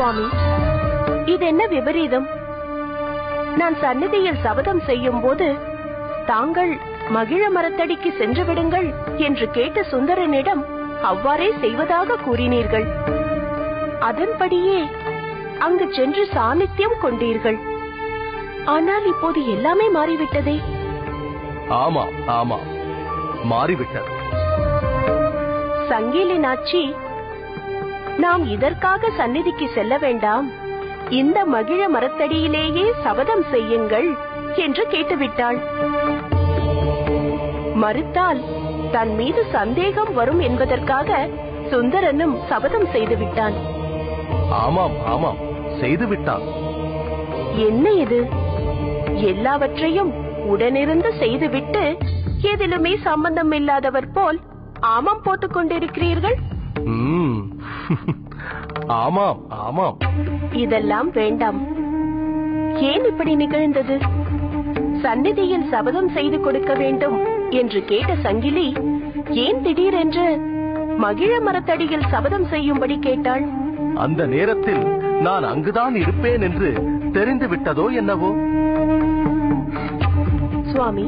சுவாமி, இது என்ன விபரீதம்? நான் சந்நிதியில் சபதம் செய்யும் போது தாங்கள் மகிழ மரத்தடிக்கு சென்று விடுங்கள் என்று கேட்ட சுந்தரனிடம் அவ்வாறே செய்வதாக கூறினீர்கள். அதன்படியே அங்கு சென்று சாநித்தியம் கொண்டீர்கள். ஆனால் இப்போது எல்லாமே மாறிவிட்டதே. ஆமாம் ஆமாம், மாறிவிட்டது. சங்கிலி நாச்சி, நாம் இதற்காக சந்நிதிக்கு செல்ல வேண்டாம், இந்த மகிழ மரத்தடியிலேயே சபதம் செய்யுங்கள் என்று கேட்டுவிட்டாள். மறுத்தால் தன் மீது சந்தேகம் வரும் என்பதற்காக சுந்தரனும் சபதம் செய்து விட்டான். ஆமாம் ஆமாம், செய்து விட்டான். என்ன இது? எல்லாவற்றையும் உடனிருந்து செய்துவிட்டு எதிலுமே சம்பந்தம் இல்லாதவர் போல் ஆமாம் போட்டுக் கொண்டிருக்கிறீர்கள். ஆமாம் ஆமாம். இதெல்லாம் வேண்டாம். ஏன் இப்படி நிகழ்ந்தது? சந்நிதியில் சபதம் செய்து கொடுக்க வேண்டும் என்று கேட்ட சங்கிலி ஏன் திடீரென்று மகிழ மரத்தடியில் சபதம் செய்யும்படி கேட்டாள்? அந்த நேரத்தில் நான் அங்குதான் இருப்பேன் என்று தெரிந்து விட்டதோ என்னவோ? சுவாமி,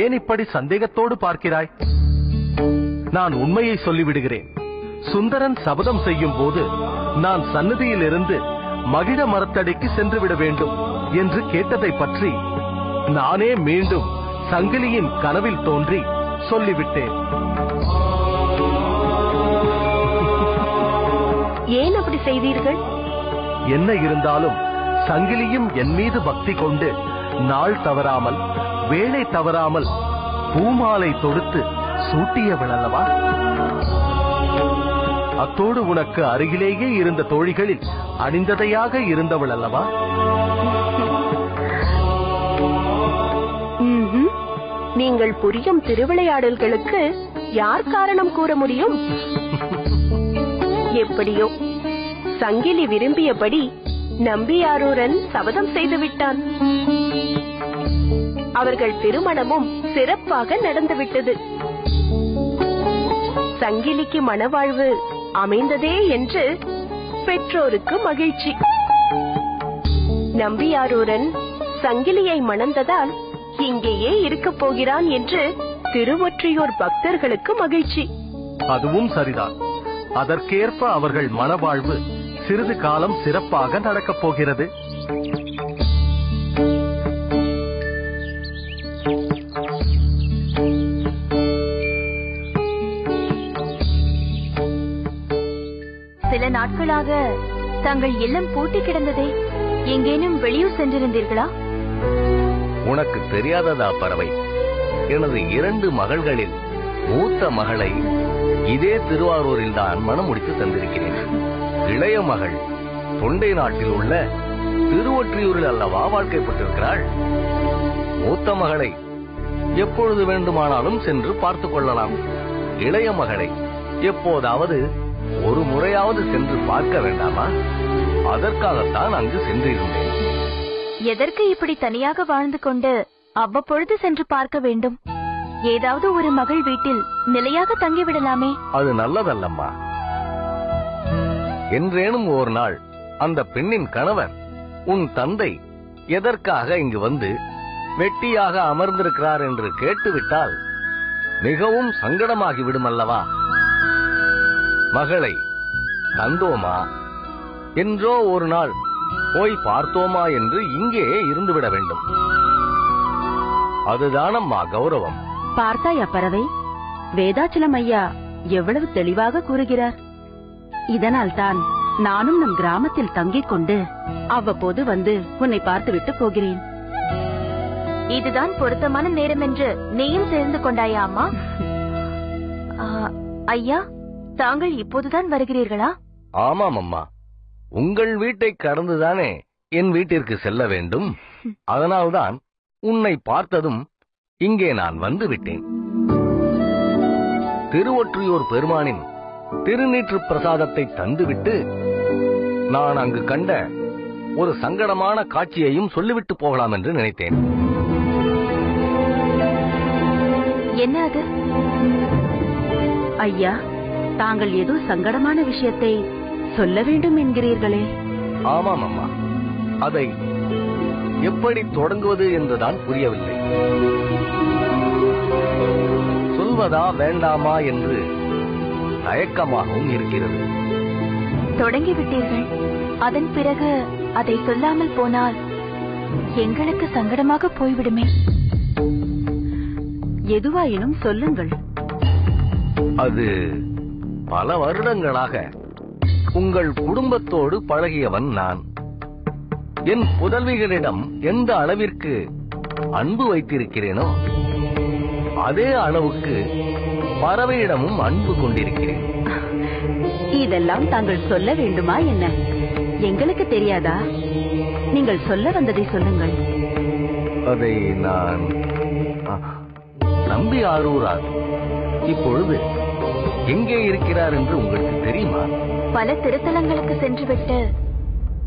ஏன் இப்படி சந்தேகத்தோடு பார்க்கிறாய்? நான் உண்மையை சொல்லிவிடுகிறேன். சுந்தரன் சபதம் செய்யும் போது நான் சந்நிதியில் இருந்து மகிழ மரத்தடிக்கு சென்று விட வேண்டும் என்று கேட்டதை பற்றி நானே மீண்டும் சங்கிலியின் கனவில் தோன்றி சொல்லிவிட்டேன். ஏன் அப்படி செய்தீர்கள்? என்ன இருந்தாலும் சங்கிலியும் என் மீது பக்தி கொண்டு நாள் தவறாமல் வேளை தவறாமல் பூமாலை தொடுத்து சூட்டியவள் அல்லவா? அத்தோடு உனக்கு அருகிலேயே இருந்த தோழிகளில் அணிந்ததையாக இருந்தவள் அல்லவா? நீங்கள் புரியும் திருவிளையாடல்களுக்கு யார் காரணம் கூற முடியும்? எப்படியோ சங்கிலி விரும்பியபடி நம்பியாரூரன் சபதம் செய்து விட்டான். அவர்கள் திருமணமும் சிறப்பாக நடந்துவிட்டது. சங்கிலிக்கு மணவாழ்வு அமைந்ததே என்று பெற்றோருக்கு மகிழ்ச்சி. நம்பியாரூரன் சங்கிலியை மணந்ததால் இங்கேயே இருக்கப் போகிறான் என்று திருவொற்றியூர் பக்தர்களுக்கு மகிழ்ச்சி. அதுவும் சரிதான். அதற்கேற்ப அவர்கள் மணவாழ்வு சிறிது காலம் சிறப்பாக நடக்கப் போகிறது. சில நாட்களாக தங்கள் இல்லம் பூட்டி கிடந்ததே, எங்கேனும் வெளியூர் சென்றிருந்தீர்களா? உனக்கு தெரியாததா பறவை? எனது 2 மகள்களில் மூத்த மகளை இதே திருவாரூரில் தான் மனம் முடித்து தந்திருக்கிறேன். இளைய மகள் தொண்டை நாட்டில் உள்ள திருவொற்றியூரில் அல்லவா வாழ்க்கைப்பட்டிருக்கிறாள். மூத்த மகளை எப்பொழுது வேண்டுமானாலும் சென்று பார்த்துக் கொள்ளலாம். இளைய மகளை எப்போதாவது ஒரு முறையாவது சென்று பார்க்க வேண்டாமா? அதற்காகத்தான் அங்கு சென்றிருந்தேன். எதற்கு இப்படி தனியாக வாழ்ந்து கொண்டு அவ்வப்பொழுது சென்று பார்க்க வேண்டும்? ஏதாவது ஒரு மகள் வீட்டில் நிலையாக தங்கிவிடலாமே. அது நல்லதல்லம்மா. என்றேனும் ஒரு நாள் அந்த பெண்ணின் கணவர், உன் தந்தை எதற்காக இங்கு வந்து வெட்டியாக அமர்ந்திருக்கிறார் என்று கேட்டுவிட்டால் மிகவும் சங்கடமாகிவிடும் அல்லவா? மகளை தந்தோமா, என்றோ ஒரு நாள் போய் பார்த்தோமா என்று இங்கே இருந்துவிட வேண்டும். அதுதானம்மா கௌரவம். பார்த்தாயா பறவை, வேதாச்சலம் ஐயா எவ்வளவு தெளிவாக கூறுகிறார். இதனால் தான் நானும் நம் கிராமத்தில் தங்கிக் கொண்டு அவ்வப்போது வந்து உன்னை பார்த்துவிட்டு போகிறேன். இதுதான் பொருத்தமான நேரம் என்று நீயும் தெரிந்து கொண்டாயா அம்மா? ஐயா, தாங்கள் இப்போதுதான் வருகிறீர்களா? ஆமாம் அம்மா, உங்கள் வீட்டை கடந்துதானே என் வீட்டிற்கு செல்ல வேண்டும். அதனால்தான் உன்னை பார்த்ததும் இங்கே நான் வந்து விட்டேன். திருவொற்றியூர் பெருமானின் திருநீற்று பிரசாதத்தை தந்துவிட்டு நான் அங்கு கண்ட ஒரு சங்கடமான காட்சியையும் சொல்லிவிட்டு போகலாம் என்று நினைத்தேன். என்ன அது? ஐயா, தாங்கள் ஏதோ சங்கடமான விஷயத்தை சொல்ல வேண்டும் என்கிறீர்களே? ஆமாம் அம்மா, அதை எப்படி தொடங்குவது என்றுதான் புரியவில்லை. சொல்வதா வேண்டாமா என்று தயக்கமாகவும் இருக்கிறது. தொடங்கிவிட்டீர்கள். அதன் பிறகு அதை சொல்லாமல் போனால் எங்களுக்கு சங்கடமாக போய்விடுமே. எதுவாயினும் சொல்லுங்கள். அது பல வருடங்களாக உங்கள் குடும்பத்தோடு பழகியவன் நான். என் புதல்விகளிடம் எந்த அளவிற்கு அன்பு வைத்திருக்கிறேனோ அதே அளவுக்கு பறவையிடமும் அன்பு கொண்டிருக்கிறேன். இதெல்லாம் தாங்கள் சொல்ல வேண்டுமா என்ன? எங்களுக்கு தெரியாதா? நீங்கள் சொல்ல வந்ததை சொல்லுங்கள். அதை நான் நம்பி ஆரூரார் இப்பொழுது எங்கே இருக்கிறார் என்று உங்களுக்கு தெரியுமா? பல திருத்தலங்களுக்கு சென்றுவிட்டு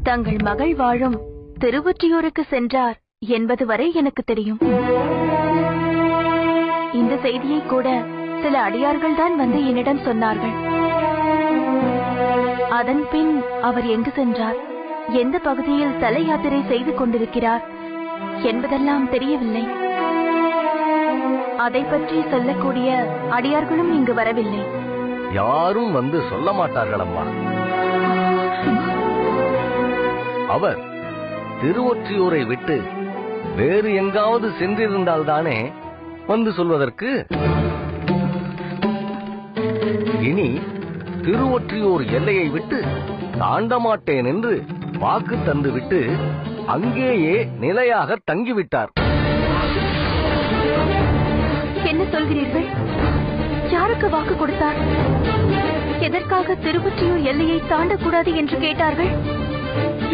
தங்கள் மகள் வாழும் திருவொற்றியூருக்கு சென்றார் என்பது வரை எனக்கு தெரியும். இந்த செய்தியை கூட சில அடியார்கள் தான் வந்து என்னிடம் சொன்னார்கள். அதன் பின் அவர் எங்கு சென்றார், எந்த பகுதியில் தல யாத்திரை செய்து கொண்டிருக்கிறார் என்பதெல்லாம் தெரியவில்லை. அதை பற்றி சொல்லக்கூடிய அடியார்களும் இங்கு வரவில்லை. யாரும் வந்து சொல்ல மாட்டார்கள் அம்மா. அவர் திருவொற்றியூரை விட்டு வேறு எங்காவது சென்றிருந்தால் தானே வந்து சொல்வதற்கு. இனி திருவொற்றியூர் எல்லையை விட்டு தாண்ட மாட்டேன் என்று வாக்கு தந்துவிட்டு அங்கேயே நிலையாக தங்கிவிட்டார். என்ன சொல்கிறீர்கள்? யாருக்கு வாக்கு கொடுத்தார்? எதற்காக திருவொற்றியூர் எல்லையை தாண்டக்கூடாது என்று கேட்டார்கள்?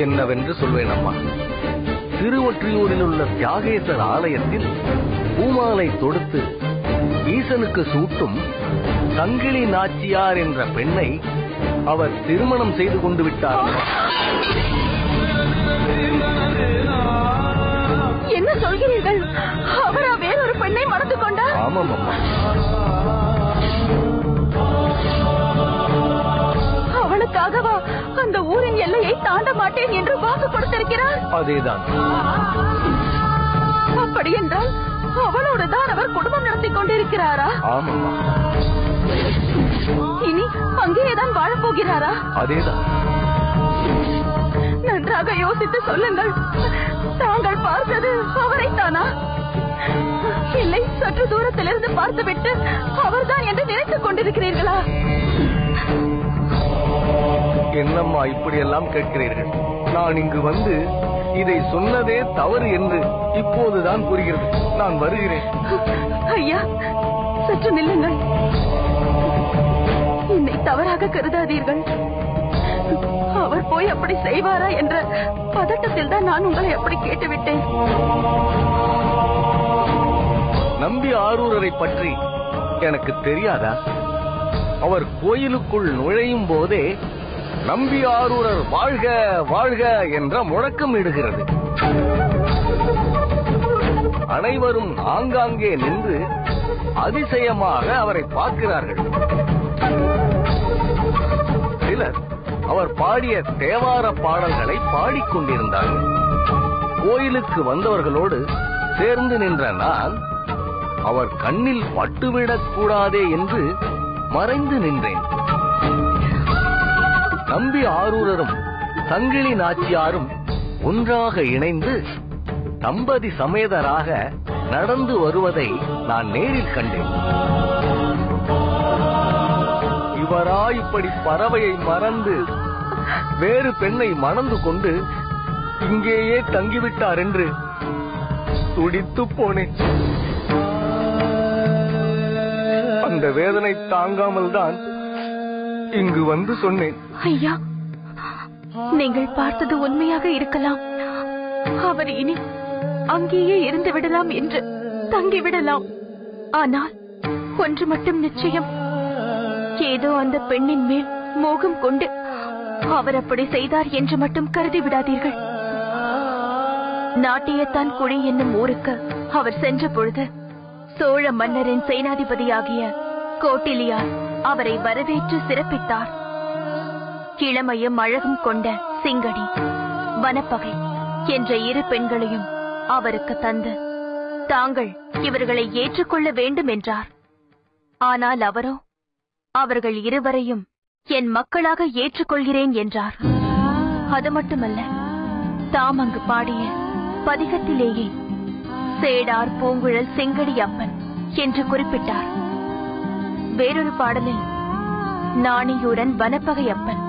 என்னவென்று சொல்வேன் அம்மா. திருவொற்றியூரில் உள்ள தியாகேசர் ஆலயத்தில் பூமாலை தொடுத்து ஈசனுக்கு சூட்டும் சங்கிலி நாச்சியார் என்ற பெண்ணை அவர் திருமணம் செய்து கொண்டு விட்டார். என்ன சொல்கிறீர்கள்? அவரா வேறொரு பெண்ணை மணந்து கொண்டார்? ஆமாம் அம்மா. அவளுக்காகவா அந்த ஊரின் எல்லையை தாண்ட மாட்டேன் என்று வாக்கு கொடுத்திருக்கிறார்? அதேதான். அப்படி என்றால் அவளோடு தான் அவர் குடும்பம் நடத்தி கொண்டிருக்கிறாரா? ஆமாம். இனி அங்கேயேதான் வாழப் போகிறாரா? அதேதான். நன்றாக யோசித்து சொல்லுங்கள். தாங்கள் பார்த்தது அவரைத்தானா? இல்லை, சற்று தூரத்திலிருந்து பார்த்துவிட்டு அவர்தான் என்று நினைத்துக் கொண்டிருக்கிறீர்களா? என்னம்மா இப்படி எல்லாம் கேட்கிறீர்கள்? நான் இங்கு வந்து இதை சொன்னதே தவறு என்று இப்போதுதான் புரிகிறது. நான் வருகிறேன். ஐயா, சற்று நில்லுங்கள். என்னை தவறாக கருதாதீர்கள். அவர் போய் அப்படி செய்வாரா என்ற பதட்டத்தில் தான் நான் உங்களை அப்படி கேட்டுவிட்டேன். நம்பி ஆரூரரை பற்றி எனக்கு தெரியாதா? அவர் கோயிலுக்குள் நுழையும் போதே நம்பி ஆரூரர் வாழ்க வாழ்க என்ற முழக்கம் இடுகிறது. அனைவரும் ஆங்காங்கே நின்று அதிசயமாக அவரை பார்க்கிறார்கள். சிலர் அவர் பாடிய தேவார பாடல்களை பாடிக்கொண்டிருந்தார்கள். கோயிலுக்கு வந்தவர்களோடு சேர்ந்து நின்ற நான் அவர் கண்ணில் பட்டுவிடக் கூடாதே என்று மறைந்து நின்றேன். நம்பி ஆரூரரும் சங்கிலி நாச்சியாரும் ஒன்றாக இணைந்து தம்பதி சமேதராக நடந்து வருவதை நான் நேரில் கண்டேன். இவரா இப்படி பறவையை மறந்து வேறு பெண்ணை மணந்து கொண்டு இங்கேயே தங்கிவிட்டார் என்று துடித்து போனேன். அந்த வேதனை தாங்காமல் தான் இங்கு வந்து சொன்னேன். ஐயா, நீங்கள் பார்த்தது உண்மையாக இருக்கலாம். அவர் இனி அங்கேயே இருந்து விடலாம் என்று தங்கிவிடலாம். ஆனால் ஒன்று மட்டும் நிச்சயம், ஏதோ அந்த பெண்ணின் மேல் மோகம் கொண்டு அவர் அப்படி செய்தார் என்று மட்டும் கருதி விடாதீர்கள். நாட்டியத்தான் குழி என்னும் ஊருக்கு அவர் சென்ற பொழுது சோழ மன்னரின் சேனாதிபதியாகிய கோட்டிலியார் அவரை வரவேற்று சிறப்பித்தார். இளமையும் அழகும் கொண்ட சிங்கடி, வனப்பகை என்ற இரு பெண்களையும் அவருக்கு தந்து தாங்கள் இவர்களை ஏற்றுக்கொள்ள வேண்டும் என்றார். ஆனால் அவரோ அவர்கள் இருவரையும் என் மக்களாக ஏற்றுக்கொள்கிறேன் என்றார். அது மட்டுமல்ல, தாம் அங்கு பாடிய பதிகத்திலேயே சேடார் பூங்குழல் செங்கடி அப்பன் என்று குறிப்பிட்டார். வேறொரு பாடலில் நாணியூரன் வனப்பகை அப்பன்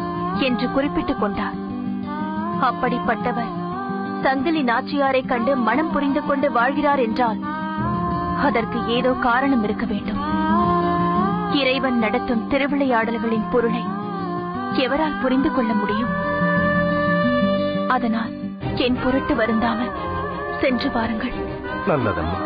என்று குறிப்பிட்டுக் கொண்டார். அப்படிப்பட்டவர் சங்கிலி நாச்சியாரை கண்டு மனம் புரிந்து கொண்டு வாழ்கிறார் என்றால் அதற்கு ஏதோ காரணம் இருக்க வேண்டும். இறைவன் நடத்தும் திருவிளையாடல்களின் பொருளை எவரால் புரிந்து கொள்ள முடியும்? அதனால் என் பொருட்டு வருந்தாமல் சென்று பாருங்கள். நல்லதம்மா.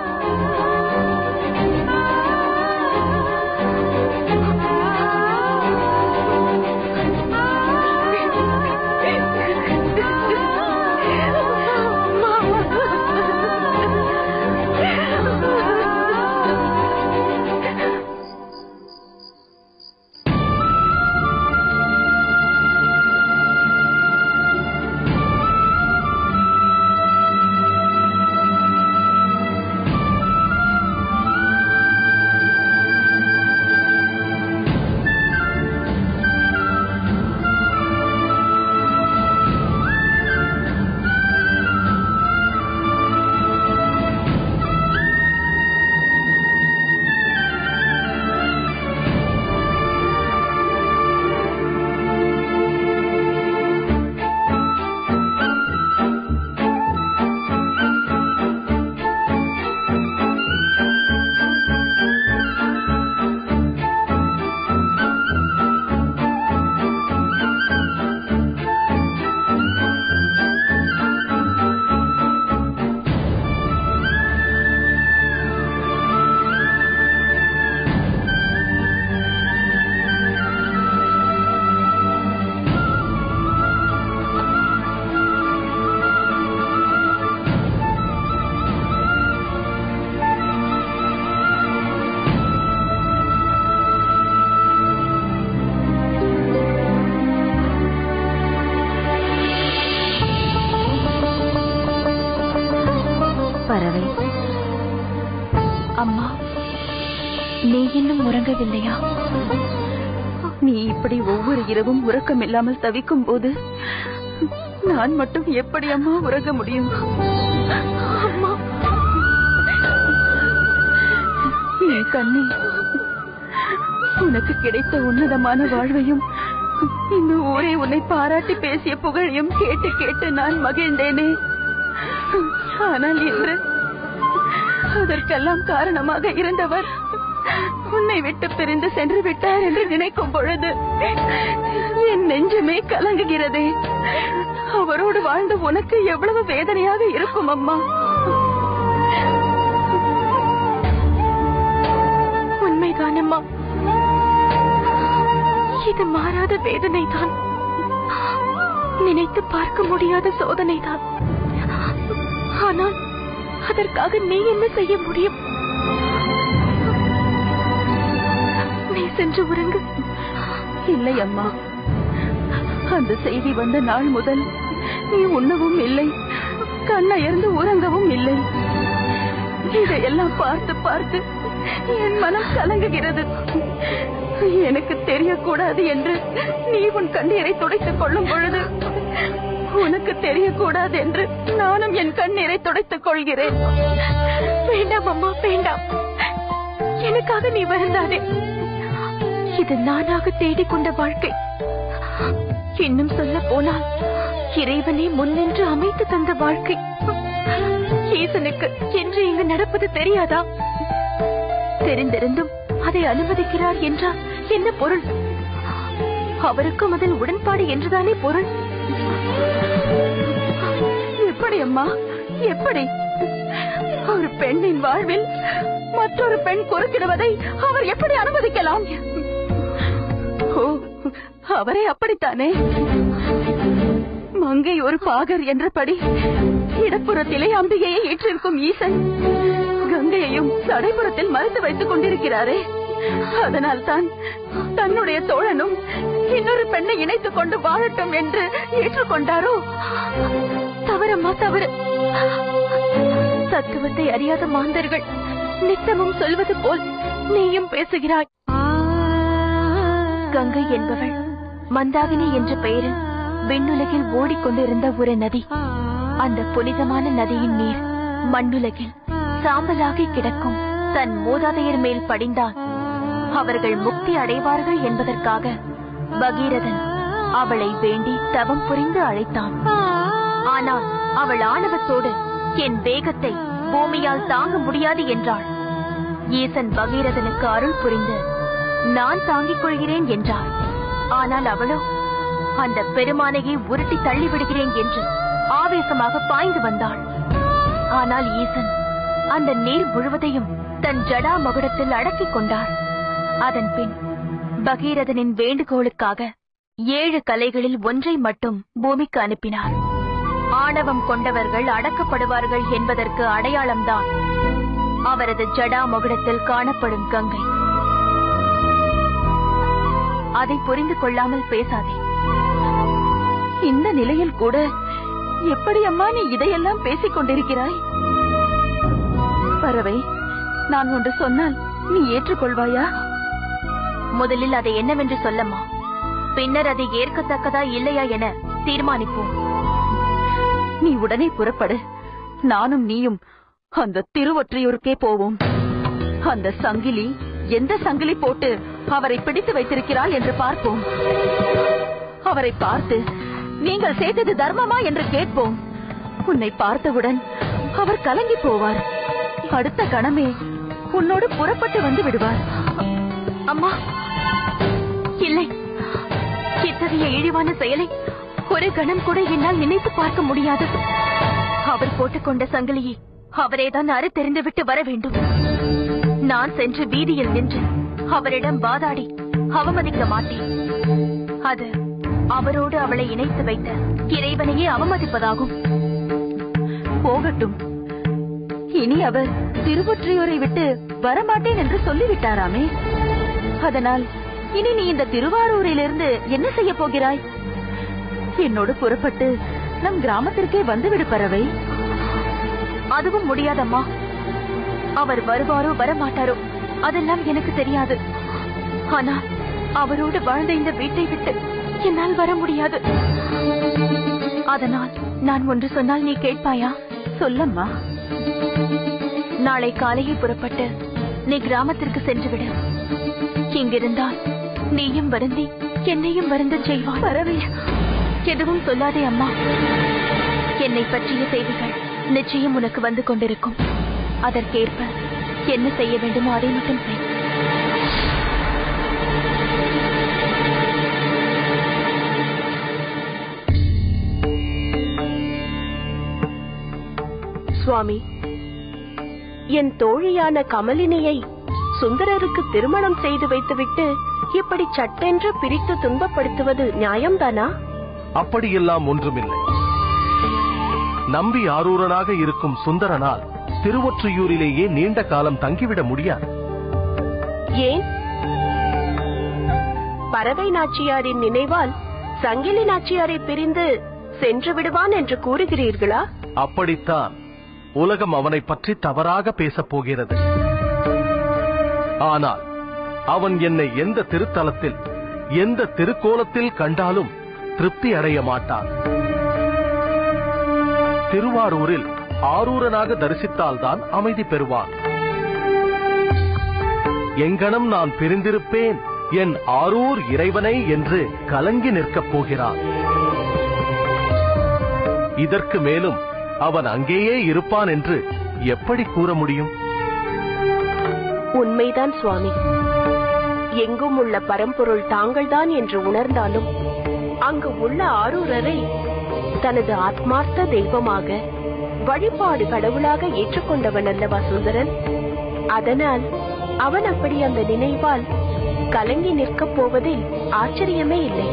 பறவை, அம்மா, நீ இன்னும் உறங்கவில்லையா? நீ இப்படி ஒவ்வொரு இரவும் உறக்கம் இல்லாமல் தவிக்கும் போது நான் மட்டும் எப்படி அம்மா உறங்க முடியும்? அம்மா, என் கண்ணே, உனக்கு கிடைத்த உன்னதமான வாழ்வையும் இந்த ஊரே உன்னை பாராட்டி பேசிய புகழையும் கேட்டு கேட்டு நான் மகிழ்ந்தேனே. ஆனால் இன்று அதற்கெல்லாம் காரணமாக இருந்தவர் உன்னை விட்டு பிரிந்து சென்று விட்டார் என்று நினைக்கும் பொழுது என் நெஞ்சமே கலங்குகிறதே. அவரோடு வாழ்ந்து உனக்கு எவ்வளவு வேதனையாக இருக்கும் அம்மா. உண்மைதான் அம்மா, இது மாறாத வேதனைதான், நினைத்து பார்க்க முடியாத சோதனைதான். ஆனால் அதற்காக நீ என்ன செய்ய முடியும்? நீ சென்று உறங்கு. இல்லை அம்மா, அந்த செய்தி வந்த நாள் முதல் நீ உண்ணவும் இல்லை, கண்ணயர்ந்து உறங்கவும் இல்லை. இதையெல்லாம் பார்த்து பார்த்து என் மனம் கலங்குகிறது. எனக்கு தெரியக்கூடாது என்று நீ உன் கண்ணீரை துடைத்துக் கொள்ளும் பொழுது உனக்கு தெரியக்கூடாது என்று நானும் என் கண்ணீரை துடைத்துக் கொள்கிறேன். வேண்டாம் அம்மா, வேண்டாம். எனக்காக நீ வருந்தாதே. இது நானாக தேடிக்கொண்ட வாழ்க்கை. இன்னும் சொல்ல போனால் இறைவனே முன்னின்று அமைத்து தந்த வாழ்க்கை. ஈசனுக்கு என்று இங்கு நடப்பது தெரியாதா? தெரிந்திருந்தும் அதை அனுமதிக்கிறார் என்றால் என்ன பொருள்? அவருக்கும் அதில் உடன்பாடு என்றுதானே பொருள். எப்படி அம்மா, எப்படி? ஒரு பெண்ணின் வாழ்வில் மற்றொரு பெண் குறுக்கிடுவதை அவர் எப்படி அனுமதிக்கலாம்? ஓ, அவரே அப்படித்தானே. மங்கை ஒரு பாகர் என்றபடி இடப்புறத்திலே அம்பிகையை ஏற்றிருக்கும் ஈசன் கங்கையையும் தடைப்புறத்தில் மறைத்து வைத்துக் கொண்டிருக்கிறாரே. அதனால்தான் தன்னுடைய தோழனும் இன்னொரு பெண்ணை இணைத்துக் கொண்டு வாழட்டும் என்று ஏற்றுக்கொண்டாரோ? தவறம்மா, தவறு. தத்துவத்தை அறியாத மாந்தர்கள் நித்தமும் சொல்வது போல் நீயும் பேசுகிறாய். கங்கை என்பவள் மந்தாகினி என்ற பெயரில் விண்ணுலகில் ஓடிக்கொண்டிருந்த ஒரு நதி. அந்த புனிதமான நதியின் நீர் மண்ணுலகில் சாம்பலாகி கிடக்கும் தன் மூதாதையர் மேல் படிந்தால் அவர்கள் முக்தி அடைவார்கள் என்பதற்காக பகீரதன் அவளை வேண்டி தவம் புரிந்து அழைத்தான். ஆனால் அவள் ஆணவத்தோடு என் வேகத்தை பூமியால் தாங்க முடியாது என்றாள். ஈசன் பகீரதனுக்கு அருள் புரிந்து நான் தாங்கிக் கொள்கிறேன் என்றார். ஆனால் அவளோ அந்த பெருமானையை உருட்டி தள்ளிவிடுகிறேன் என்று ஆவேசமாக பாய்ந்து வந்தாள். ஆனால் ஈசன் அந்த நீர் முழுவதையும் தன் ஜடா மகுடத்தில் அடக்கிக் கொண்டார். அதன் பின் பகீரதனின் வேண்டுகோளுக்காக 7 கலைகளில் ஒன்றை மட்டும் பூமிக்கு அனுப்பினார். ஆணவம் கொண்டவர்கள் அடக்கப்படுவார்கள் என்பதற்கு அடையாளம்தான் அவரது ஜடா மகுடத்தில் காணப்படும் கங்கை. அதை புரிந்து கொள்ளாமல் பேசாதே. இந்த நிலையில் கூட எப்படி அம்மா நீ இதையெல்லாம் பேசிக் கொண்டிருக்கிறாய்? பறவை, நான் ஒன்று சொன்னால் நீ ஏற்றுக்கொள்வாயா? முதலில் அதை என்னவென்று சொல்லம்மா. பின்னர் அதை ஏற்கத்தக்கதா இல்லையா என தீர்மானிப்போம். நீ உடனே புறப்படு. நானும் நீயும் அந்த திருவொற்றியூருக்கே போவோம். அந்த சங்கிலி எந்த சங்கிலி போட்டு அவரை பிடித்து வைத்திருக்கிறாள் என்று பார்ப்போம். அவரை பார்த்து நீங்கள் செய்தது தர்மமா என்று கேட்போம். உன்னை பார்த்தவுடன் அவர் கலங்கி போவார். அடுத்த கணமே உன்னோடு புறப்பட்டு வந்து விடுவார். அம்மா, இல்லை, இத்தகைய இழிவான செயலை ஒரு கணம் கூட என்னால் நினைத்து பார்க்க முடியாது. அவர் போட்டுக்கொண்ட சங்கிலியை அவரேதான் அறுத்தெறிந்து விட்டு வர வேண்டும். நான் சென்று வீதியில் நின்று அவரிடம் வாதாடி அவமதிக்க மாட்டேன். அது அவரோடு அவளை இணைத்து வைத்த இறைவனையே அவமதிப்பதாகும். போகட்டும். இனி அவர் திருவொற்றியூரை விட்டு வரமாட்டேன் என்று சொல்லிவிட்டாராமே. அதனால் இனி நீ இந்த திருவாரூரிலிருந்து என்ன செய்ய போகிறாய்? என்னோடு புறப்பட்டு நம் கிராமத்திற்கே வந்துவிடு பறவை. அதுவும் முடியாதம்மா. அவர் வருவாரோ வரமாட்டாரோ அதெல்லாம் எனக்கு தெரியாது. ஆனால் அவரோடு வாழ்ந்த இந்த வீட்டை விட்டு என்னால் வர முடியாது. அதனால் நான் ஒன்று சொன்னால் நீ கேட்பாயா? சொல்லம்மா. நாளை காலையே புறப்பட்டு நீ கிராமத்திற்கு சென்றுவிடு. இங்கிருந்தால் நீயும் வருந்தி என்னையும் வருந்த செய்வாய். பறவை, எதுவும் சொல்லாதே அம்மா. என்னை பற்றிய செய்திகள் நிச்சயம் உனக்கு வந்து கொண்டிருக்கும். அதற்கேற்ப என்ன செய்ய வேண்டுமோ அதை மட்டும் செய். சுவாமி, என் தோழியான கமலினியை சுந்தரருக்கு திருமணம் செய்து வைத்துவிட்டு இப்படி சட்டென்று பிரித்து துன்பப்படுத்துவது நியாயம்தானா? அப்படியெல்லாம் ஒன்றுமில்லை. நம்பி ஆரூரனாக இருக்கும் சுந்தரனால் திருவொற்றியூரிலேயே நீண்ட காலம் தங்கிவிட முடியாது. ஏன்? பறவை நாச்சியாரின் நினைவால் சங்கிலி நாச்சியாரை பிரிந்து சென்று விடுவான் என்று கூறுகிறீர்களா? அப்படித்தான் உலகம் அவனை பற்றி தவறாக பேசப் போகிறது. ஆனால் அவன் என்னை எந்த திருத்தலத்தில் எந்த திருக்கோலத்தில் கண்டாலும் திருப்தி அடைய மாட்டான். திருவாரூரில் ஆரூரனாக தரிசித்தால்தான் அமைதி பெறுவான். எங்கனம் நான் பிரிந்திருப்பேன் என் ஆரூர் இறைவனை என்று கலங்கி நிற்கப் போகிறான். இதற்கு மேலும் அவன் அங்கேயே இருப்பான் என்று எப்படி கூற முடியும்? உண்மைதான் சுவாமி. எங்கும் உள்ள பரம்பொருள் தாங்கள்தான் என்று உணர்ந்தாலும் அங்கு உள்ள ஆரூரரை தனது ஆத்மார்த்த தெய்வமாக வழிபாடு கடவுளாக ஏற்றுக்கொண்டவன் அல்லவா சுந்தரன்? அதனால் அவன் அப்படி அந்த நினைவால் கலங்கி நிற்கப் போவதில் ஆச்சரியமே இல்லை.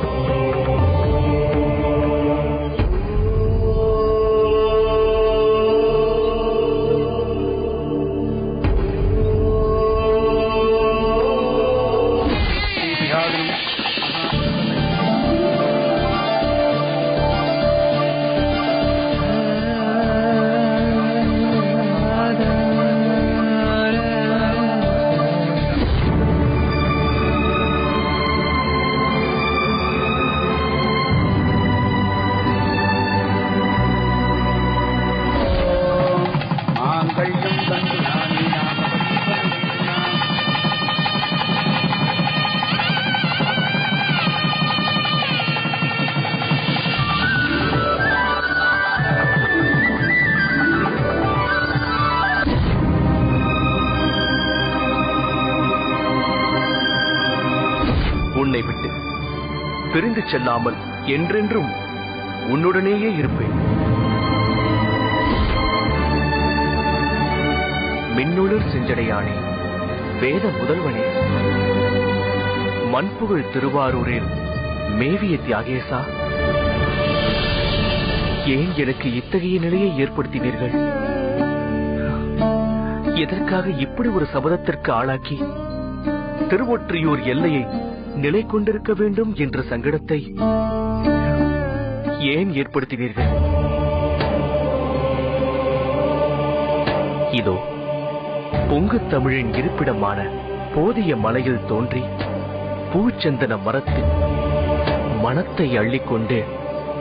பிரிந்து செல்லாமல் என்றென்றும் உன்னுடனேயே இருப்பேன். மின்னுளர் செஞ்சடையானே, வேத முதல்வனே, மண்புகழ் திருவாரூரில் மேவிய தியாகேசா, ஏன் எனக்கு இத்தகைய நிலையை ஏற்படுத்தினீர்கள்? எதற்காக இப்படி ஒரு சபதத்திற்கு ஆளாக்கி திருவொற்றியூர் எல்லையை நிலை கொண்டிருக்க வேண்டும் என்ற சங்கடத்தை ஏன் ஏற்படுத்தினீர்கள்? இதோ பொங்கு தமிழின் இருப்பிடமான போதிய மலையில் தோன்றி பூச்சந்தன மரத்தின் மனத்தை அள்ளிக்கொண்டு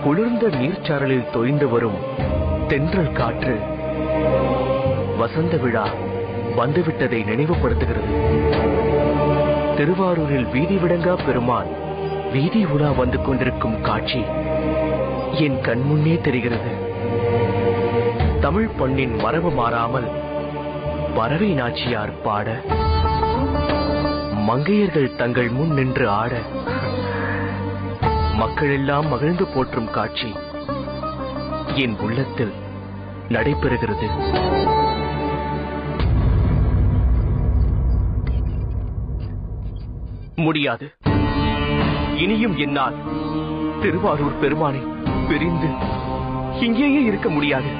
குளிர்ந்த நீர்ச்சாரலில் தோய்ந்து வரும் தென்றல் காற்று வசந்த விழா வந்துவிட்டதை நினைவுபடுத்துகிறது. திருவாரூரில் வீதி விடங்கா பெருமான் வீதி உலா வந்து கொண்டிருக்கும் காட்சி என் கண்முன்னே தெரிகிறது. தமிழ் பண்ணின் மரபு மாறாமல் பறவை நாச்சியார் பாட, மங்கையர்கள் தங்கள் முன் நின்று ஆட, மக்களெல்லாம் மகிழ்ந்து போற்றும் காட்சி என் உள்ளத்தில் நடைபெறுகிறது. முடியாது, இனியும் என்னால் திருவாரூர் பெருமானை பிரிந்து இங்கேயே இருக்க முடியாது.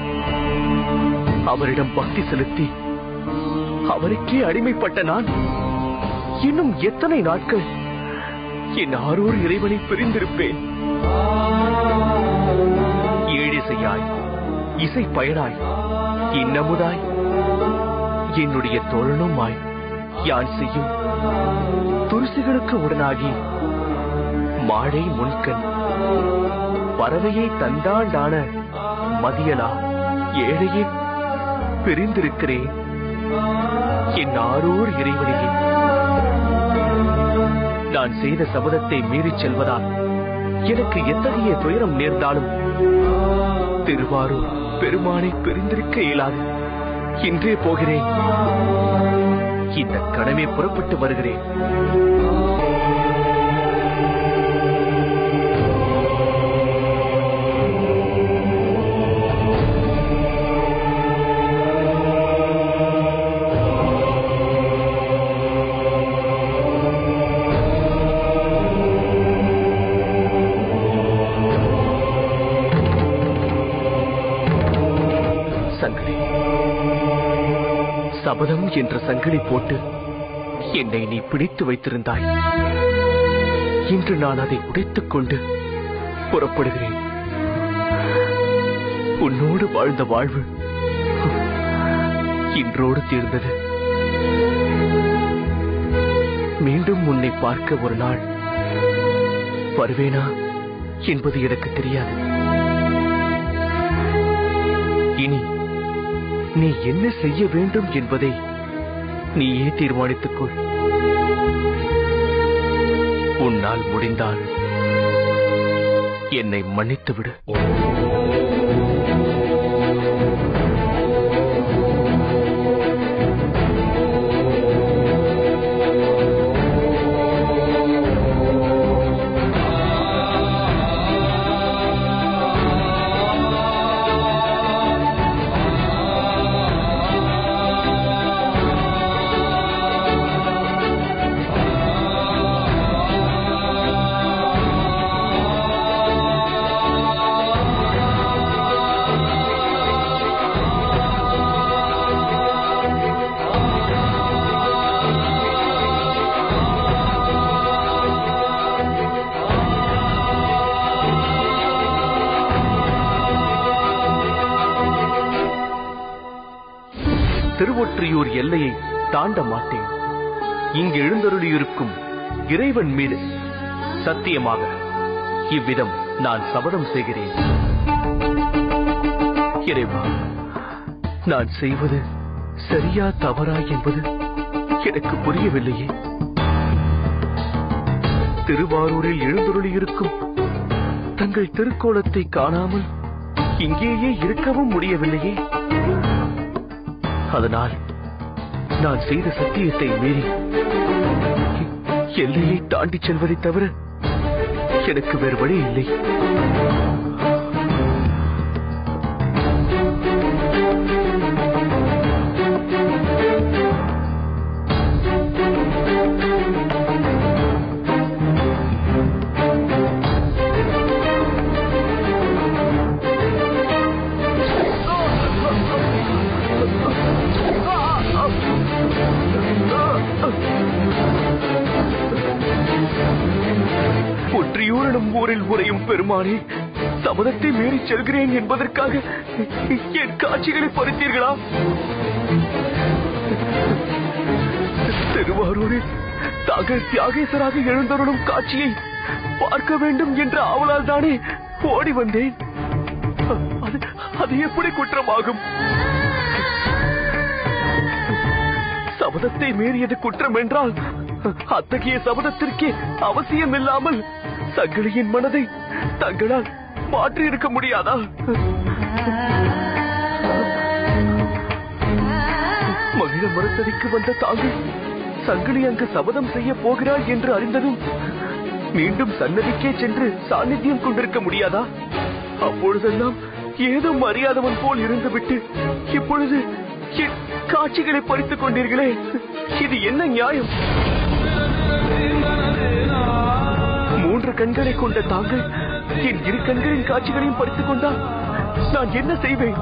அவரிடம் பக்தி செலுத்தி அவருக்கே அடிமைப்பட்ட நான் இன்னும் எத்தனை நாட்கள் என் ஆரூர் இறைவனை பிரிந்திருப்பேன்? ஏழிசையாய், இசை பயனாய், இன்னமுதாய், என்னுடைய தோழனுமாய் யான் செய்யும் துருசிகளுக்கு உடனாகி மாடை முன்கண் பறவையை தந்தாண்டான மதியலா ஏழையே பிரிந்திருக்கிறேன் என் ஆரூர் இறைவனையே. நான் செய்த சபதத்தை மீறிச் செல்வதால் எனக்கு எத்தகைய துயரம் நேர்ந்தாலும் திருவாரூர் பெருமானை பிரிந்திருக்க இயலாது. இன்றே போகிறேன். இந்த கணமே புறப்பட்டு வருகிறேன். சபதம் என்ற சங்கிலி போட்டு என்னை நீ பிடித்து வைத்திருந்தாய். இன்று நான் அதை உடைத்துக் கொண்டு புறப்படுகிறேன். உன்னோடு வாழ்ந்த வாழ்வு இன்றோடு தீர்ந்தது. மீண்டும் உன்னை பார்க்க ஒரு நாள் வருவேனா என்பது எனக்கு தெரியாது. இனி நீ என்ன செய்ய வேண்டும் என்பதை நீயே தீர்மானித்துக் கொள். உன்னால் முடிந்தால் என்னை மன்னித்துவிடு. திருவொற்றியூர் எல்லையை தாண்ட மாட்டேன். இங்கு எழுந்தருளியிருக்கும் இறைவன் மீது சத்தியமாக இவ்விதம் நான் சபதம் செய்கிறேன். இறைவா, நான் செய்வது சரியா தவறா என்பது எனக்கு புரியவில்லையே. திருவாரூரில் எழுந்தருளியிருக்கும் தங்கள் திருக்கோலத்தை காணாமல் இங்கேயே இருக்கவும் முடியவில்லையே. அதனால் நான் செய்த சத்தியத்தை மீறி எல்லையை தாண்டி செல்வதை தவிர எனக்கு வேறு வழி இல்லை. ஊரில் உரையும் பெருமானே, சபதத்தை மீறி செல்கிறேன் என்பதற்காக என் காட்சிகளை பறித்தீர்களா? திருவாரூரில் தாங்கள் தியாகேசராக எழுந்தருளும் காட்சியை பார்க்க வேண்டும் என்ற ஆவலால் தானே ஓடி வந்தேன். அது எப்படி குற்றமாகும்? சபதத்தை மீறியது குற்றம் என்றால் அத்தகைய சபதத்திற்கே அவசியம் இல்லாமல் சங்கிலியின் மனதை தங்களால் மாற்றி இருக்க முடியாதா? மகிழ மரத்தடிக்கு வந்த தாங்கள் சங்கிலி அங்கு சபதம் செய்ய போகிறாள் என்று அறிந்ததும் மீண்டும் சன்னதிக்கே சென்று சாநித்தியம் கொண்டிருக்க முடியாதா? அப்பொழுதெல்லாம் ஏதோ அறியாதவன் போல் இருந்துவிட்டு இப்பொழுது என் காட்சிகளை பறித்துக் கொண்டீர்களே, இது என்ன நியாயம்? 3 கண்களை கொண்ட தாங்கள் என் 2 கண்களின் காட்சிகளையும் பறித்துக் கொண்டால் நான் என்ன செய்வேன்?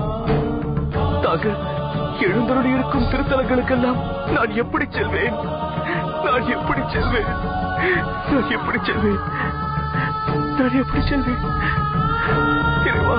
தாங்கள் எழுந்தருளி இருக்கும் திருத்தலங்களுக்கெல்லாம் நான் எப்படி செல்வேன்? நான் எப்படி செல்வேன்? நான் எப்படி செல்வேன்? நான் எப்படி செல்வேன்? இறைவா,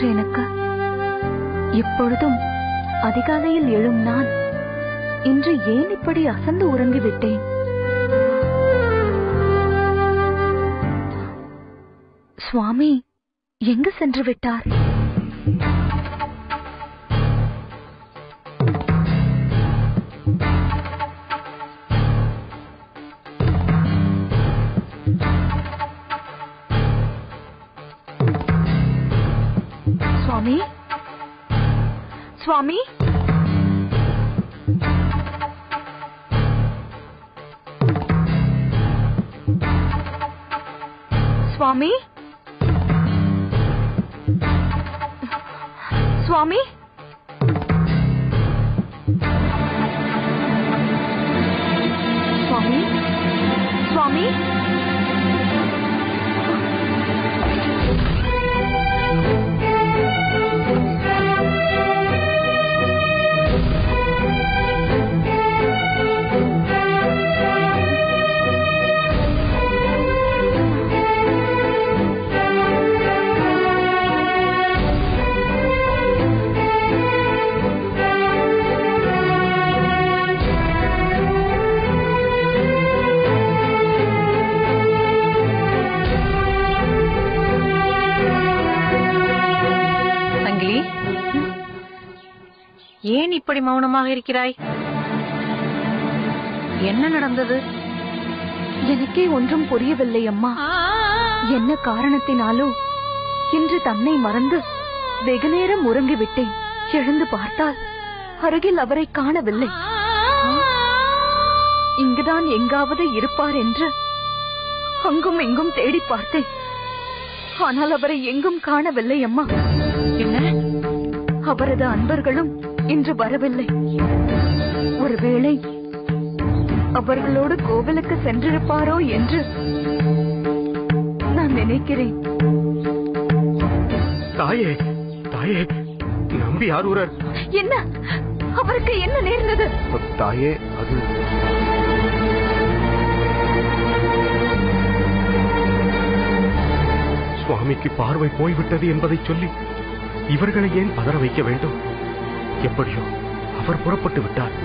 எனக்கு எப்பொழுதும் அதிகாலையில் எழும் நான் இன்று ஏன் இப்படி அசந்து உறங்கிவிட்டேன்? சுவாமி எங்கு சென்று விட்டார்? சுவாமி, சுவாமி, சுவாமி, சுவாமி, சுவாமி, சுவாமி, ஏன் இப்படி மௌனமாக இருக்கிறாய்? என்ன நடந்தது? எனக்கே ஒன்றும் புரியவில்லை அம்மா. என்ன காரணத்தினாலோ இன்று தன்னை மறந்து வெகு நேரம் உறங்கிவிட்டேன். எழுந்து பார்த்தால் அருகில் அவரை காணவில்லை. இங்குதான் எங்காவது இருப்பார் என்று அங்கும் இங்கும் தேடி பார்த்தேன். ஆனால் அவரை எங்கும் காணவில்லை அம்மா. என்ன? அவரது அன்பர்களும் இன்று வரவில்லை. ஒருவேளை அவர்களோடு கோவிலுக்கு சென்றிருப்பாரோ என்று நான் நினைக்கிறேன். தாயே, தாயே, நம்பி ஆரூரர். என்ன? அவருக்கு என்ன நேர்ந்தது? தாயே, அது சுவாமிக்கு பார்வை போய்விட்டது என்பதை சொல்லி இவர்களை ஏன் பதற வைக்க வேண்டும்? எப்படியோ அவர் புறப்பட்டு விட்டார்.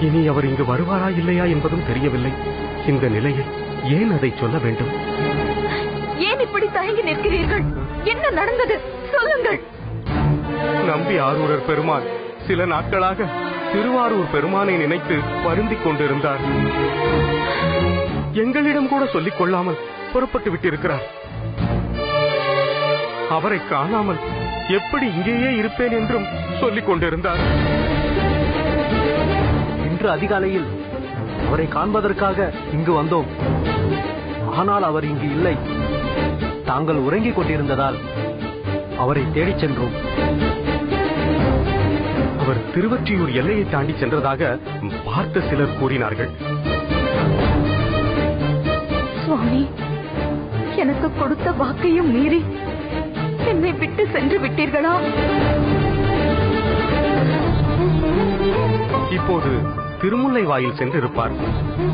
இனி அவர் இங்கு வருவாரா இல்லையா என்பதும் தெரியவில்லை. இந்த நிலையில் ஏன் அதை சொல்ல வேண்டும்? ஏன் இப்படி தயங்கி நிற்கிறீர்கள்? என்ன நடந்தது? சொல்லுங்கள். நம்பி ஆரூரர் பெருமான் சில நாட்களாக திருவாரூர் பெருமானை நினைத்து வருந்திக் கொண்டிருந்தார். எங்களிடம் கூட சொல்லிக் கொள்ளாமல் புறப்பட்டு விட்டிருக்கிறார். அவரை காணாமல் எப்படி இங்கேயே இருப்பேன் என்றும் சொல்லிக் கொண்டிருந்தார். இன்று அதிகாலையில் அவரை காண்பதற்காக இங்கு வந்தோம். ஆனால் அவர் இங்கு இல்லை. தாங்கள் உறங்கிக் கொண்டிருந்ததால் அவரை தேடிச் சென்றோம். அவர் திருவொற்றியூர் எல்லையை தாண்டி சென்றதாக பார்த்த சிலர் கூறினார்கள். சுவாமி, எனக்கு கொடுத்த வாக்கையும் மீறி என்னை விட்டு சென்று விட்டீர்களா? இப்போது திருமுல்லை வாயில் சென்றிருப்பார்.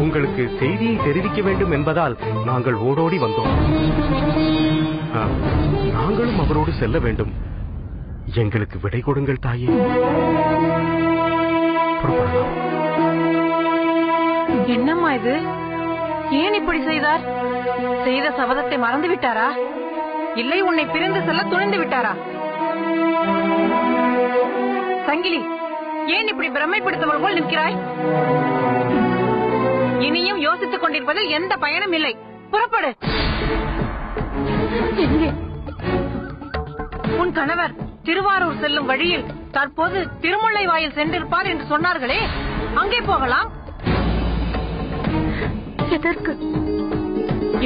உங்களுக்கு செய்தியை தெரிவிக்க வேண்டும் என்பதால் நாங்கள் ஓடோடி வந்தோம். நாங்களும் அவரோடு செல்ல வேண்டும். எங்களுக்கு விடை கொடுங்கள் தாயே. புறப்படலாம். என்னம்மா இது? ஏன் இப்படி செய்தார்? செய்த சபதத்தை மறந்து விட்டாரா? இல்லை உன்னை பிரிந்து செல்ல துணிந்து விட்டாரா? சங்கிலி, ஏன் இப்படி பிரமைப்படுத்தவள் போல் நிற்கிறாய்? இனியும் யோசித்துக் கொண்டிருப்பதில் எந்த பயனும் இல்லை. புறப்படு. உன் கணவர் திருவாரூர் செல்லும் வழியில் தற்போது திருமுல்லை வாயில் சென்றிருப்பார் என்று சொன்னார்களே, அங்கே போகலாம். எதற்கு?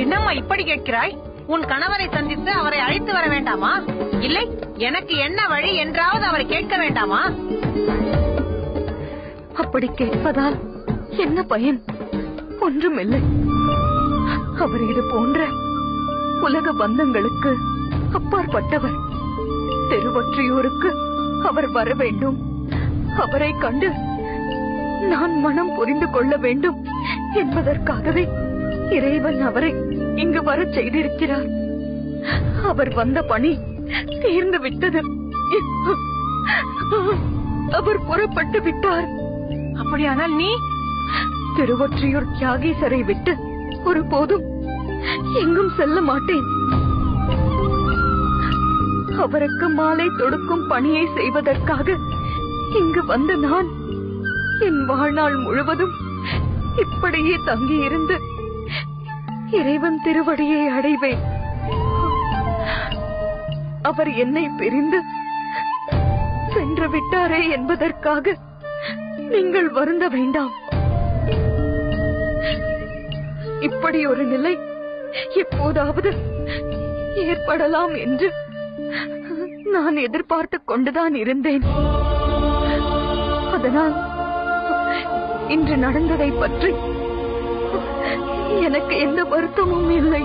என்னம்மா இப்படி கேட்கிறாய்? உன் கணவரை சந்தித்து அவரை அழைத்து வர வேண்டாமா? இல்லை எனக்கு என்ன வழி என்றாவது அவரை கேட்க வேண்டாமா? அப்படி கேட்பதால் என்ன பயன்? ஒன்றுமில்லை. அவர் இது போன்ற உலக பந்தங்களுக்கு அப்பாற்பட்டவர். திருவொற்றியூருக்கு அவர் வர வேண்டும். அவரை கண்டு நான் மனம் புரிந்து கொள்ள வேண்டும் என்பதற்காகவே இறைவன் அவரை இங்கு வரச் செய்திருக்கிறார். அவர் வந்த பணி தீர்ந்து விட்டது. அவர் புறப்பட்டு விட்டார். அப்படியானால் நீ திருவொற்றியூர் தியாகேசரை விட்டு ஒருபோதும் எங்கும் செல்ல மாட்டேன். அவருக்கு மாலை தொடுக்கும் பணியை செய்வதற்காக இங்கு வந்த நான் என் வாழ்நாள் முழுவதும் இப்படியே தங்கியிருந்து இறைவன் திருவடியை அடைவேன். அவர் என்னை பிரிந்து சென்று விட்டாரே என்பதற்காக நீங்கள் வருந்த வேண்டாம். இப்படி ஒரு நிலை எப்போதாவது ஏற்படலாம் என்று நான் எதிர்பார்த்துக் கொண்டுதான் இருந்தேன். அதனால் இன்று நடந்ததை பற்றி எனக்கு எந்த வருத்தமும் இல்லை.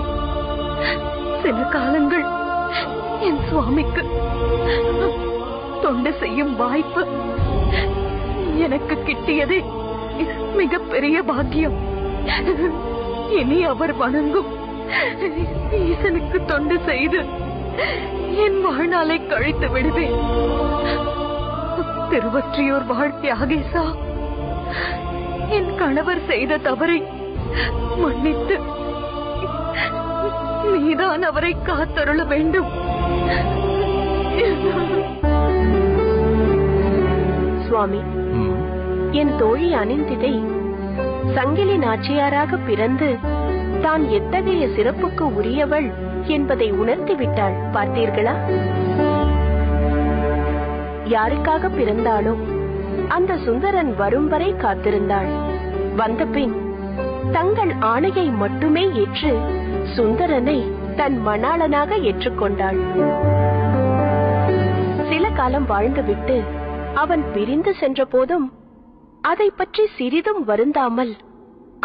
சில காலங்கள் என் சுவாமிக்கு தொண்டு செய்யும் வாய்ப்பு எனக்கு கிட்டியதே மிகப்பெரிய பாக்கியம். இனி அவர் வணங்கும் ஈசனுக்கு தொண்டு செய்து என் வாழ்நாளை கழித்து விடுவேன். திருவொற்றியூர் வாழ் தியாகேசா, என் கணவர் செய்த தவறை மன்னித்து நீதான் அவரை காத்தருள வேண்டும். சுவாமி, என் தோழி அனிந்திதை சங்கிலி நாச்சியாராக பிறந்து தான் எத்தகைய சிறப்புக்கு உரியவள் என்பதை உணர்த்திவிட்டாள். பார்த்தீர்களா? யாருக்காக பிறந்தாளோ அந்த சுந்தரன் வரும் வரை காத்திருந்தாள். வந்த பின் தங்கள் ஆணையை மட்டுமே ஏற்று சுந்தரனை தன் மணாளனாக ஏற்றுக்கொண்டாள். சில காலம் வாழ்ந்துவிட்டு அவன் பிரிந்து சென்ற போதும் அதை பற்றி சிறிதும் வருந்தாமல்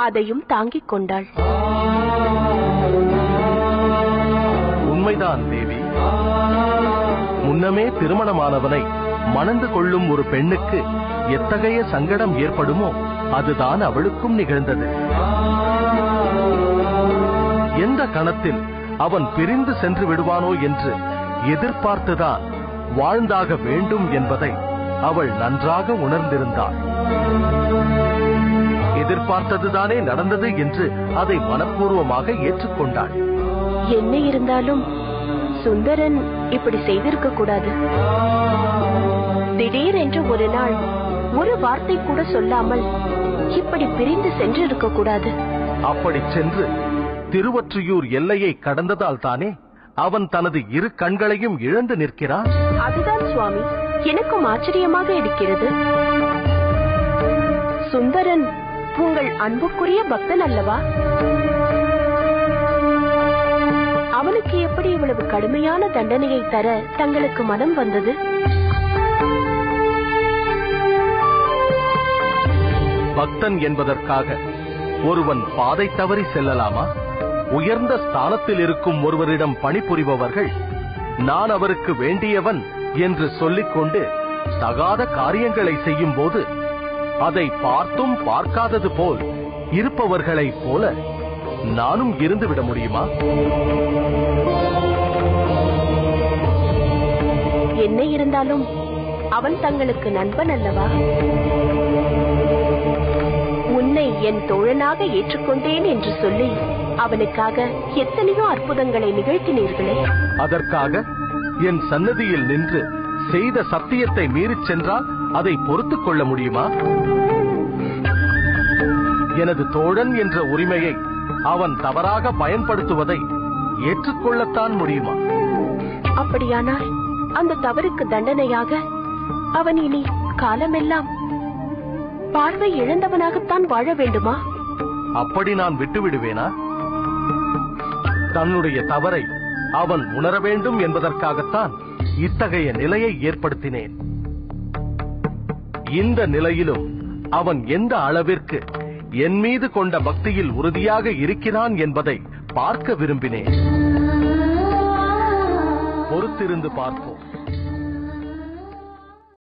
அதையும் தாங்கிக் கொண்டாள். உண்மைதான் தேவி. முன்னமே திருமணமானவனை மணந்து கொள்ளும் ஒரு பெண்ணுக்கு எத்தகைய சங்கடம் ஏற்படுமோ அதுதான் அவளுக்கும் நிகழ்ந்தது. எந்த கணத்தில் அவன் பிரிந்து சென்று விடுவானோ என்று எதிர்பார்த்துதான் வாழ்ந்தாக வேண்டும் என்பதை அவள் நன்றாக உணர்ந்திருந்தாள். எதிர்பார்த்ததுதானே நடந்தது என்று அதை மனப்பூர்வமாக ஏற்றுக்கொண்டாள். என்ன இருந்தாலும் சுந்தரன் இப்படி செய்திருக்க கூடாது. திடீரென்று ஒரு நாள் ஒரு வார்த்தை கூட சொல்லாமல் இப்படி பிரிந்து சென்றிருக்க கூடாது. அப்படி சென்று திருவொற்றியூர் எல்லையை கடந்ததால் தானே அவன் தனது இரு கண்களையும் இழந்து நிற்கிறான். அதுதான் சுவாமி எனக்கும் ஆச்சரியமாக இருக்கிறது. சுந்தரன் உங்கள் அன்புக்குரிய பக்தன் அல்லவா? அவனுக்கு எப்படி இவ்வளவு கடுமையான தண்டனையை தர தங்களுக்கு மனம் வந்தது? பக்தன் என்பதற்காக ஒருவன் பாதை தவறி செல்லலாமா? உயர்ந்த ஸ்தானத்தில் இருக்கும் ஒருவரிடம் பணிபுரிபவர்கள் நான் அவருக்கு வேண்டியவன் என்று சொல்லிக்கொண்டு தகாத காரியங்களை செய்யும் போது அதை பார்த்தும் பார்க்காதது போல் இருப்பவர்களைப் போல நானும் இருந்துவிட முடியுமா? என்ன இருந்தாலும் அவன் தங்களுக்கு நண்பன் அல்லவா? உன்னை என் தோழனாக ஏற்றுக்கொண்டேன் என்று சொல்லி அவனுக்காக எத்தனையோ அற்புதங்களை நிகழ்த்தினீர்களே. அதற்காக என் சன்னதியில் நின்று செய்த சத்தியத்தை மீறிச் சென்றால் அதை பொறுத்துக் கொள்ள முடியுமா? எனது தோழன் என்ற உரிமையை அவன் தவறாக பயன்படுத்துவதை ஏற்றுக்கொள்ளத்தான் முடியுமா? அப்படியானால் அந்த தவறுக்கு தண்டனையாக அவன் இனி காலமெல்லாம் பார்வை இழந்தவனாகத்தான் வாழ வேண்டுமா? அப்படி நான் விட்டு விடுவேனா? தன்னுடைய தவறை அவன் உணர வேண்டும் என்பதற்காகத்தான் இத்தகைய நிலையை ஏற்படுத்தினேன். இந்த நிலையிலும் அவன் எந்த அளவிற்கு என் மீது கொண்ட பக்தியில் உறுதியாக இருக்கிறான் என்பதை பார்க்க விரும்பினேன். பொறுத்திருந்து பார்ப்போம்.